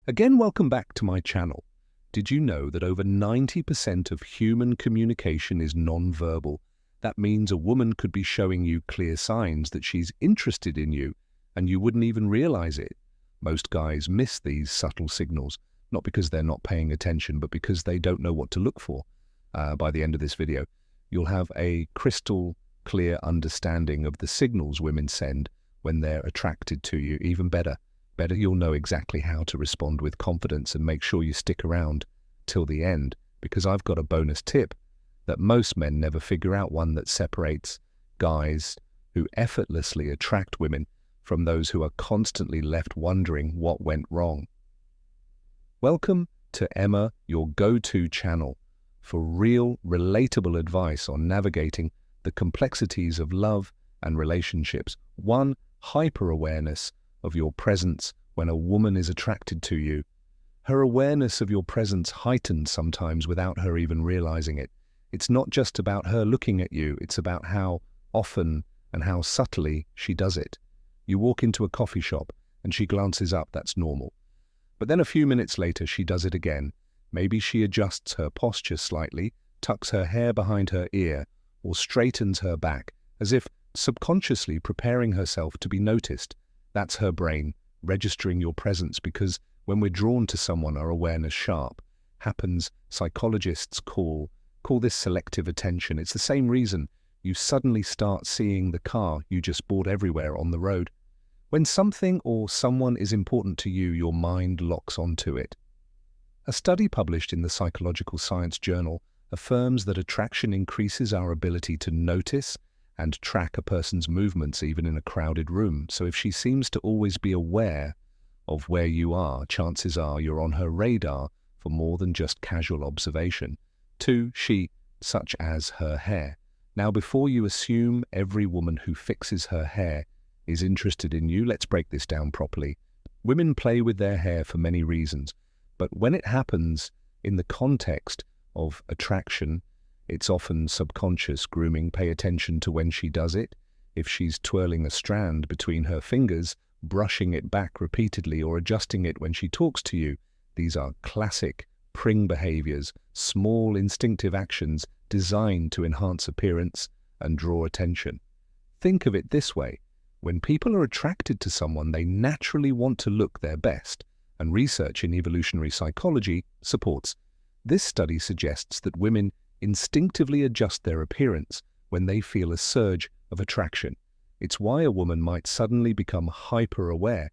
Again, welcome back to my channel. Did you know that over 90% of human communication is non-verbal? That means a woman could be showing you clear signs that she's interested in you, and you wouldn't even realize it. Most guys miss these subtle signals, not because they're not paying attention, but because they don't know what to look for. By the end of this video, you'll have a crystal clear understanding of the signals women send when they're attracted to you. Even better, you'll know exactly how to respond with confidence, and make sure you stick around till the end, because I've got a bonus tip that most men never figure out, one that separates guys who effortlessly attract women from those who are constantly left wondering what went wrong. Welcome to Emma, your go-to channel for real, relatable advice on navigating the complexities of love and relationships. One, hyper-awareness of your presence when a woman is attracted to you. Her awareness of your presence heightens sometimes without her even realizing it. It's not just about her looking at you, it's about how often and how subtly she does it. You walk into a coffee shop and she glances up, that's normal. But then a few minutes later she does it again. Maybe she adjusts her posture slightly, tucks her hair behind her ear, or straightens her back, as if subconsciously preparing herself to be noticed. That's her brain registering your presence, because when we're drawn to someone, our awareness sharp happens. Psychologists call this selective attention. It's the same reason you suddenly start seeing the car you just bought everywhere on the road. When something or someone is important to you, your mind locks onto it. A study published in the Psychological Science journal affirms that attraction increases our ability to notice and track a person's movements even in a crowded room. So if she seems to always be aware of where you are, chances are you're on her radar for more than just casual observation. Two, such as her hair. Now, before you assume every woman who fixes her hair is interested in you, let's break this down properly. Women play with their hair for many reasons, but when it happens in the context of attraction, it's often subconscious grooming. Pay attention to when she does it. If she's twirling a strand between her fingers, brushing it back repeatedly, or adjusting it when she talks to you, these are classic pring behaviors, small instinctive actions designed to enhance appearance and draw attention. Think of it this way. When people are attracted to someone, they naturally want to look their best, and research in evolutionary psychology supports. This study suggests that women instinctively adjust their appearance when they feel a surge of attraction. It's why a woman might suddenly become hyper-aware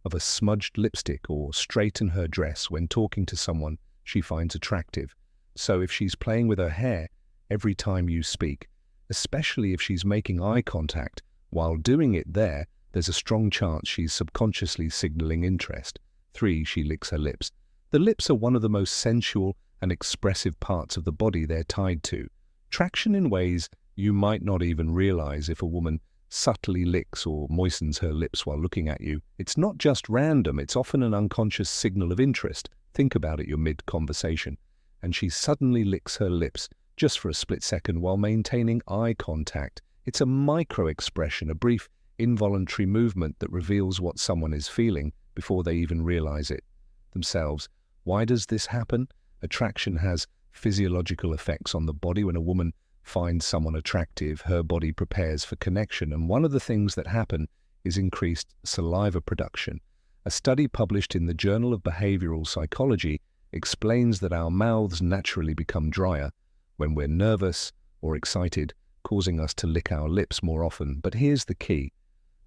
of a smudged lipstick or straighten her dress when talking to someone she finds attractive. So if she's playing with her hair every time you speak, especially if she's making eye contact while doing it, there's a strong chance she's subconsciously signaling interest. Three, she licks her lips. The lips are one of the most sensual and expressive parts of the body. They're tied to traction in ways you might not even realize. If a woman subtly licks or moistens her lips while looking at you, it's not just random, it's often an unconscious signal of interest. Think about it, you're mid-conversation, and she suddenly licks her lips just for a split second while maintaining eye contact. It's a micro-expression, a brief, involuntary movement that reveals what someone is feeling before they even realize it themselves. Why does this happen? Attraction has physiological effects on the body. When a woman finds someone attractive, her body prepares for connection, and one of the things that happen is increased saliva production. A study published in the Journal of Behavioral Psychology explains that our mouths naturally become drier when we're nervous or excited, causing us to lick our lips more often. But here's the key.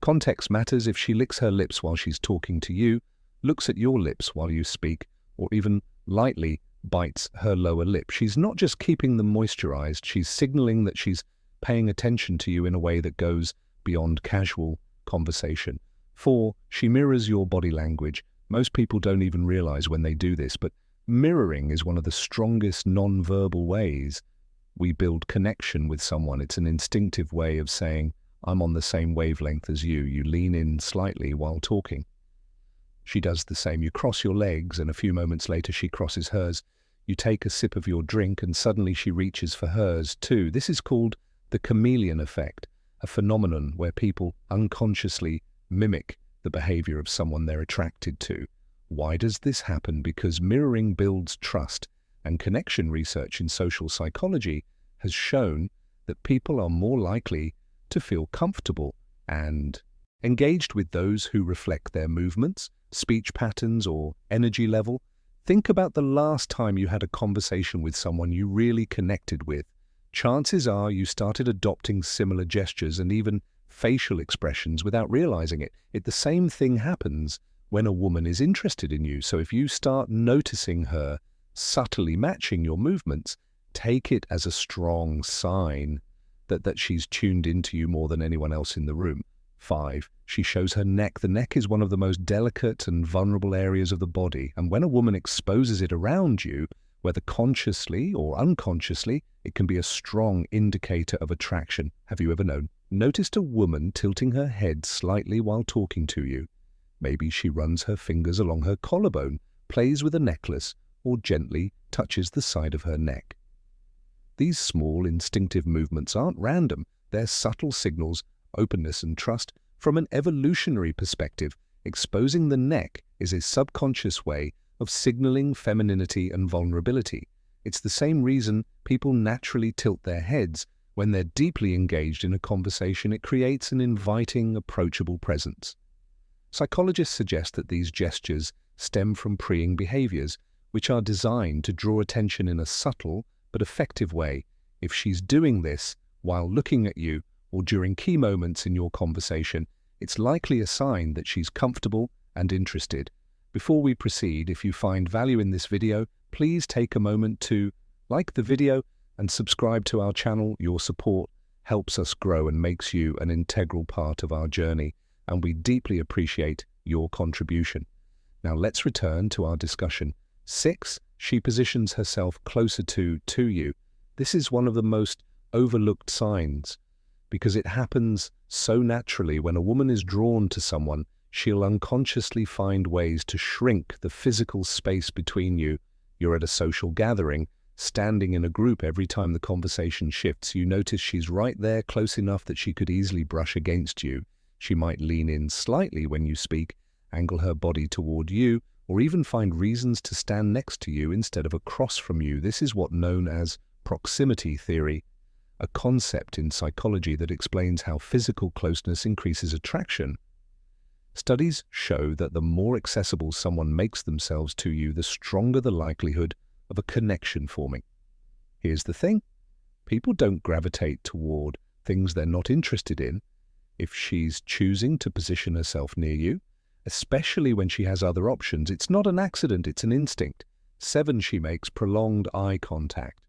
Context matters. If she licks her lips while she's talking to you, looks at your lips while you speak, or even lightly bites her lower lip, she's not just keeping them moisturized, she's signaling that she's paying attention to you in a way that goes beyond casual conversation. Four, she mirrors your body language. Most people don't even realize when they do this, but mirroring is one of the strongest non-verbal ways we build connection with someone. It's an instinctive way of saying, I'm on the same wavelength as you. You lean in slightly while talking. She does the same. You cross your legs, and a few moments later she crosses hers. You take a sip of your drink, and suddenly she reaches for hers too. This is called the chameleon effect, a phenomenon where people unconsciously mimic the behavior of someone they're attracted to. Why does this happen? Because mirroring builds trust, and connection research in social psychology has shown that people are more likely to feel comfortable and engaged with those who reflect their movements, speech patterns, or energy level. Think about the last time you had a conversation with someone you really connected with. Chances are you started adopting similar gestures and even facial expressions without realizing it. The same thing happens when a woman is interested in you. So if you start noticing her subtly matching your movements, take it as a strong sign that she's tuned into you more than anyone else in the room. 5, she shows her neck. The neck is one of the most delicate and vulnerable areas of the body, and when a woman exposes it around you, whether consciously or unconsciously, it can be a strong indicator of attraction. Have you ever noticed a woman tilting her head slightly while talking to you? Maybe she runs her fingers along her collarbone, plays with a necklace, or gently touches the side of her neck. These small, instinctive movements aren't random. They're subtle signals, openness and trust. From an evolutionary perspective, exposing the neck is a subconscious way of signaling femininity and vulnerability. It's the same reason people naturally tilt their heads when they're deeply engaged in a conversation. It creates an inviting, approachable presence. Psychologists suggest that these gestures stem from preying behaviors, which are designed to draw attention in a subtle but effective way. If she's doing this while looking at you or during key moments in your conversation, it's likely a sign that she's comfortable and interested. Before we proceed, if you find value in this video, please take a moment to like the video and subscribe to our channel. Your support helps us grow and makes you an integral part of our journey, and we deeply appreciate your contribution. Now let's return to our discussion. 6, she positions herself closer to you. This is one of the most overlooked signs because it happens so naturally. When a woman is drawn to someone, she'll unconsciously find ways to shrink the physical space between you. You're at a social gathering, standing in a group. Every time the conversation shifts, you notice she's right there, close enough that she could easily brush against you. She might lean in slightly when you speak, angle her body toward you, or even find reasons to stand next to you instead of across from you. This is what's known as proximity theory, a concept in psychology that explains how physical closeness increases attraction. Studies show that the more accessible someone makes themselves to you, the stronger the likelihood of a connection forming. Here's the thing: people don't gravitate toward things they're not interested in. If she's choosing to position herself near you, especially when she has other options, it's not an accident, it's an instinct. 7, she makes prolonged eye contact.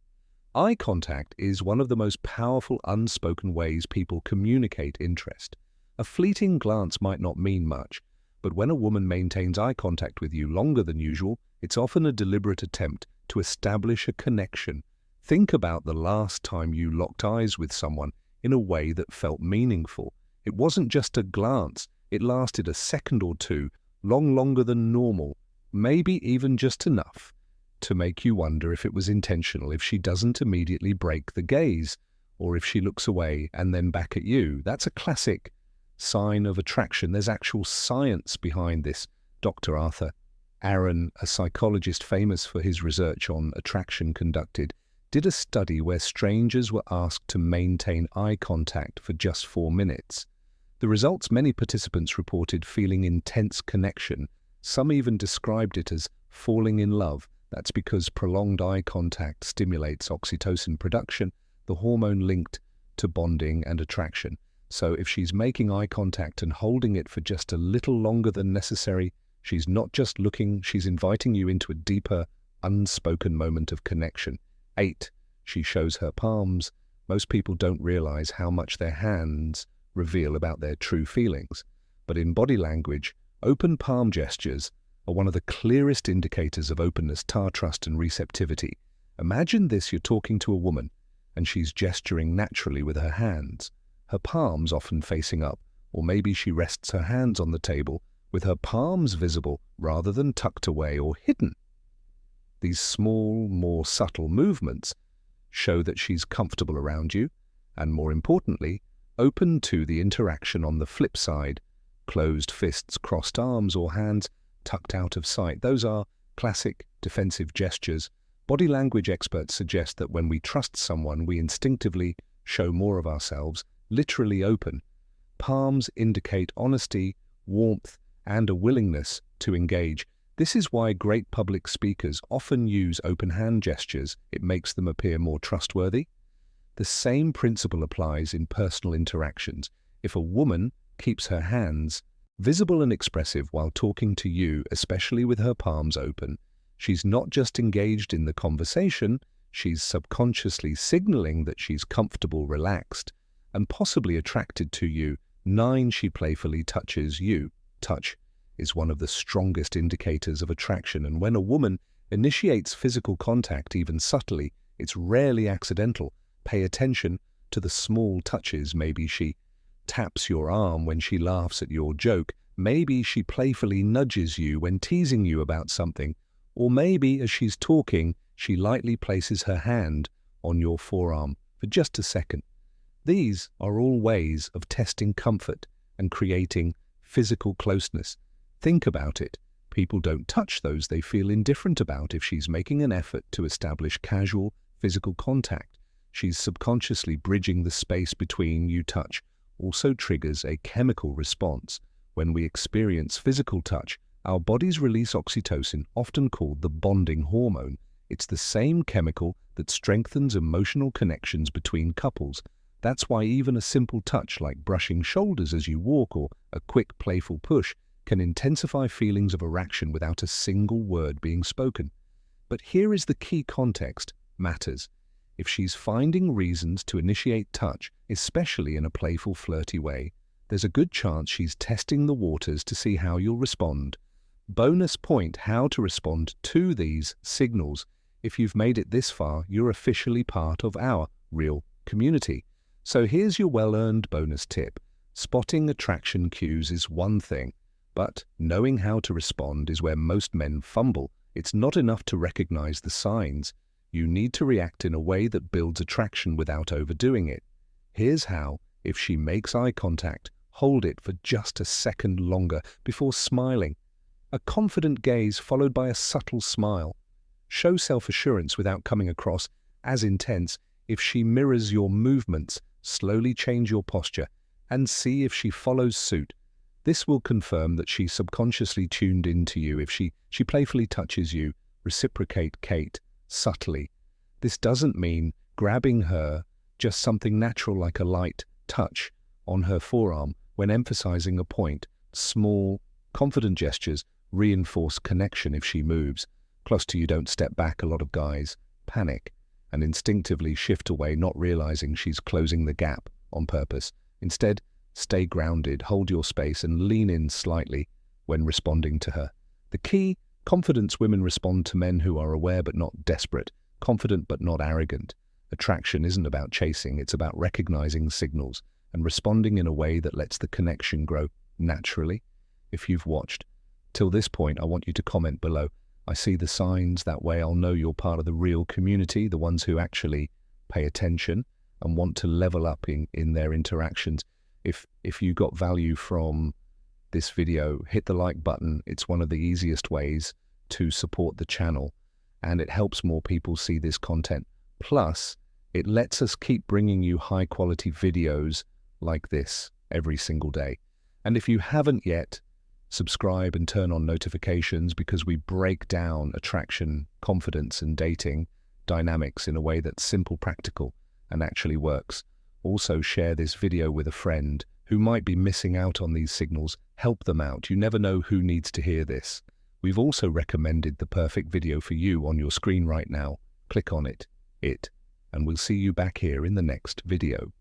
Eye contact is one of the most powerful unspoken ways people communicate interest. A fleeting glance might not mean much, but when a woman maintains eye contact with you longer than usual, it's often a deliberate attempt to establish a connection. Think about the last time you locked eyes with someone in a way that felt meaningful. It wasn't just a glance, it lasted a second or two, longer than normal, maybe even just enough to make you wonder if it was intentional. If she doesn't immediately break the gaze, or if she looks away and then back at you, that's a classic sign of attraction. There's actual science behind this. Dr. Arthur Aaron, a psychologist famous for his research on attraction, did a study where strangers were asked to maintain eye contact for just 4 minutes. The results: many participants reported feeling intense connection. Some even described it as falling in love. That's because prolonged eye contact stimulates oxytocin production, the hormone linked to bonding and attraction. So if she's making eye contact and holding it for just a little longer than necessary, she's not just looking, she's inviting you into a deeper, unspoken moment of connection. 8, she shows her palms. Most people don't realize how much their hands reveal about their true feelings. But in body language, open palm gestures are one of the clearest indicators of openness, trust, and receptivity. Imagine this: you're talking to a woman, and she's gesturing naturally with her hands, her palms often facing up, or maybe she rests her hands on the table with her palms visible rather than tucked away or hidden. These small, more subtle movements show that she's comfortable around you, and more importantly, open to the interaction. On the flip side, closed fists, crossed arms, or hands tucked out of sight. Those are classic defensive gestures. Body language experts suggest that when we trust someone, we instinctively show more of ourselves, literally open. Palms indicate honesty, warmth, and a willingness to engage. This is why great public speakers often use open hand gestures. It makes them appear more trustworthy. The same principle applies in personal interactions. If a woman keeps her hands visible and expressive while talking to you, especially with her palms open, she's not just engaged in the conversation, she's subconsciously signaling that she's comfortable, relaxed, and possibly attracted to you. 9. She playfully touches you. Touch is one of the strongest indicators of attraction, and when a woman initiates physical contact, even subtly, it's rarely accidental. Pay attention to the small touches. Maybe she taps your arm when she laughs at your joke. Maybe she playfully nudges you when teasing you about something. Or maybe as she's talking, she lightly places her hand on your forearm for just a second. These are all ways of testing comfort and creating physical closeness. Think about it. People don't touch those they feel indifferent about. If she's making an effort to establish casual physical contact, she's subconsciously bridging the space between you. Touch also triggers a chemical response. When we experience physical touch, our bodies release oxytocin, often called the bonding hormone. It's the same chemical that strengthens emotional connections between couples. That's why even a simple touch like brushing shoulders as you walk or a quick playful push can intensify feelings of attraction without a single word being spoken. But here is the key: context matters. If she's finding reasons to initiate touch, especially in a playful, flirty way, there's a good chance she's testing the waters to see how you'll respond. Bonus point: how to respond to these signals. If you've made it this far, you're officially part of our real community. So here's your well-earned bonus tip. Spotting attraction cues is one thing, but knowing how to respond is where most men fumble. It's not enough to recognize the signs. You need to react in a way that builds attraction without overdoing it. Here's how. If she makes eye contact, hold it for just a second longer before smiling. A confident gaze followed by a subtle smile. Show self-assurance without coming across as intense. If she mirrors your movements, slowly change your posture and see if she follows suit. This will confirm that she subconsciously tuned into you. If she playfully touches you, reciprocate subtly. This doesn't mean grabbing her, just something natural like a light touch on her forearm when emphasizing a point. Small, confident gestures reinforce connection. If she moves close to you, don't step back. A lot of guys panic and instinctively shift away, not realizing she's closing the gap on purpose. Instead, stay grounded, hold your space, and lean in slightly when responding to her. The key: confidence. Women respond to men who are aware but not desperate, confident but not arrogant. Attraction isn't about chasing, it's about recognizing signals and responding in a way that lets the connection grow naturally. If you've watched till this point, I want you to comment below. I see the signs. That way I'll know you're part of the real community, the ones who actually pay attention and want to level up in their interactions. If you got value from this video, hit the like button. It's one of the easiest ways to support the channel, and it helps more people see this content. Plus, it lets us keep bringing you high quality videos like this every single day. And if you haven't yet, subscribe and turn on notifications, because we break down attraction, confidence, and dating dynamics in a way that's simple, practical, and actually works. Also, share this video with a friend who might be missing out on these signals. Help them out. You never know who needs to hear this. We've also recommended the perfect video for you on your screen right now. Click on it, and we'll see you back here in the next video.